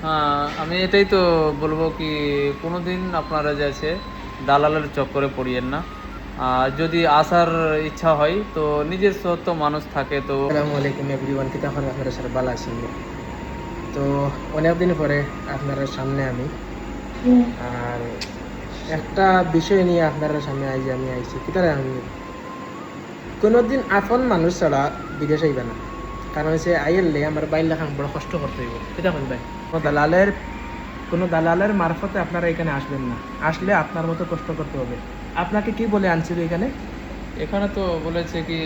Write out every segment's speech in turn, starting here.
আমি এটাই তো বলবো কি কোনোদিন আপনারা যে আছে দালালের চক্করে পড়িয়েন না। আর যদি আসার ইচ্ছা হয় তো নিজস্ব তো মানুষ থাকে তো। আসসালামু আলাইকুম এভরিওয়ান, কিতা করে আপনারা সারা ভালো আছেন? তো অনেকদিন পরে আপনার সামনে আমি আর একটা বিষয় নিয়ে আপনার সামনে আমি আইছি। কিতারে আমি কোনোদিন আপন মানুষ ছাড়া বিদেশ আইবে না, কারণ হচ্ছে আইলে আমার বাইর লেখান বড় কষ্ট করতে হইব। কিতা বল ভাই, কোনো দালালের মারফতে আপনারা এখানে আসবেন না। আসলে আপনার মতো কষ্ট করতে হবে। আপনাকে কি বলে আনছিল এখানে? এখানে তো বলেছে কি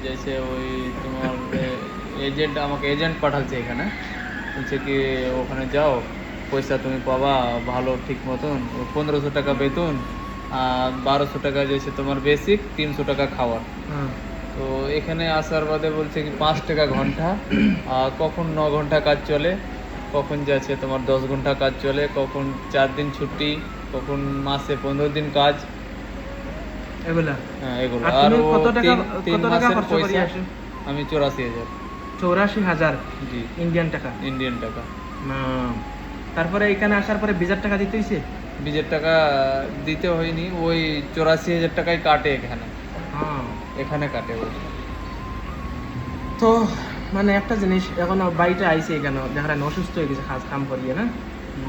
জেসে ওই তোমার এজেন্ট আমাকে এজেন্ট পাঠাচ্ছে এখানে, বলছে কি ওখানে যাও, পয়সা তুমি পাবা ভালো ঠিক মতন, 1500 টাকা বেতন আর 1200 টাকা যেছে তোমার বেসিক, 300 টাকা খাওয়ার। হ্যাঁ, তো এখানে আসার বাদে বলছে কি 5 টাকা ঘন্টা, আর কখন 9 ঘন্টা কাজ চলে, কখন যাচ্ছে তোমার 10 ঘন্টা কাজ চলে, কখন 4 দিন ছুটি, কখন মাসে 15 দিন কাজ। এগুলা। হ্যাঁ এগুলো। আর আর তুমি ও কত টাকা তিন কত টাকা মাসের খরচ করি পয়সা আসো? আমি 84,000। 84,000 জি, ইন্ডিয়ান টাকা। ইন্ডিয়ান টাকা। না, তারপরে এখানে আসার পরে ভিসার টাকা দিতে হয়েছে? বীজের টাকা দিতে হয়নি, ওই 84,000 টাকাই কাটে এখানে, হ্যাঁ। এখানে কাটে ওই। তো মানে একটা জিনিস, এখন বাড়িটা আইছে এখানে দেখা যায় অসুস্থ হয়ে গেছে কাজ কাম করিয়ে না।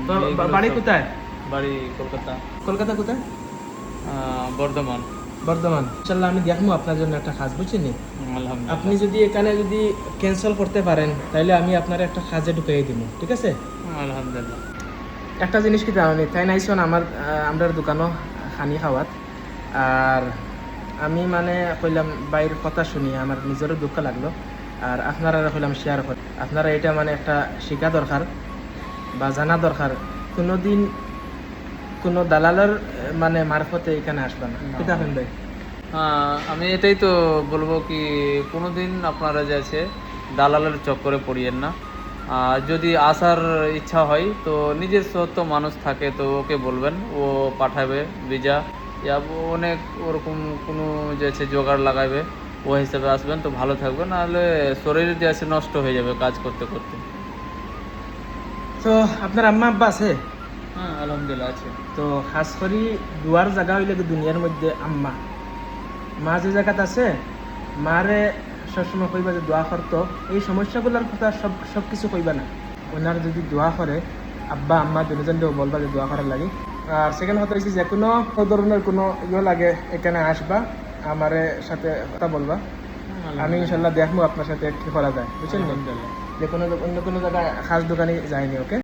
তো এইগুলো বাড়ি সব- কোথায়? বাড়ি কলকাতা। কলকাতা কোথায়? বর্ধমান। বর্ধমান। ইনশাল্লাহ আমি দেখবো আপনার জন্য একটা কাজ, বুঝছেন? আলহামদুলিল্লাহ। আপনি যদি এখানে যদি ক্যান্সেল করতে পারেন তাহলে আমি আপনার একটা কাজে ঢুকিয়ে দিব, ঠিক আছে? আলহামদুলিল্লাহ। একটা জিনিস কি জানি, তাই নাইছন আমার দোকানও খানি খাওয়াত। আর আমি মানে কইলাম বাইরের কথা শুনি আমার নিজেরও দুঃখ লাগলো। আর আপনারা কইলাম শেয়ার করি। আপনারা এটা মানে একটা শিখা দরকার বা জানা দরকার, কোনোদিন কোনো দালালের মানে মারফতে এখানে আসবে না। না। কিতা কইন ভাই? আমি এটাই তো বলবো কি কোনোদিন আপনারা যে আছে দালালের চক্করে পড়িয়েন না। আর যদি আসার ইচ্ছা হয় তো নিজস্ব তো মানুষ থাকে তো ওকে বলবেন, ও পাঠাবে ভিজা, ইয়া অনেক ওরকম কোনো যে আছে জোগাড় লাগাবে, ও হিসেবে আসবেন তো ভালো থাকবে, নাহলে শরীর যে আছে নষ্ট হয়ে যাবে কাজ করতে করতে। তো আপনার আম্মা আব্বা আছে? হ্যাঁ আলহামদুলিল্লাহ আছে। তো খাস করি দুয়ার জায়গা হইলে কি দুনিয়ার মধ্যে আম্মা। মা যে জায়গাতে আছে, মারে সবসময় কইবা যে দোয়া করতো। এই সমস্যাগুলোর কথা সব কিছু কইবা না, ওনার যদি দোয়া করে আব্বা আম্মা দুজনকেও বলবা যে দোয়া করার লাগে। আর সেকেন্ড কথা হচ্ছে যে কোনো ধরনের কোনো ইয়ে লাগে এখানে আসবা, আমারে সাথে কথা বলবা। আমি ইনশাল্লাহ দেখবো আপনার সাথে কি করা যায়, বুঝছেন? আলহামদুলিল্লাহ। যে কোনো অন্য কোনো জায়গায় খাস দোকানে যায়নি। ওকে।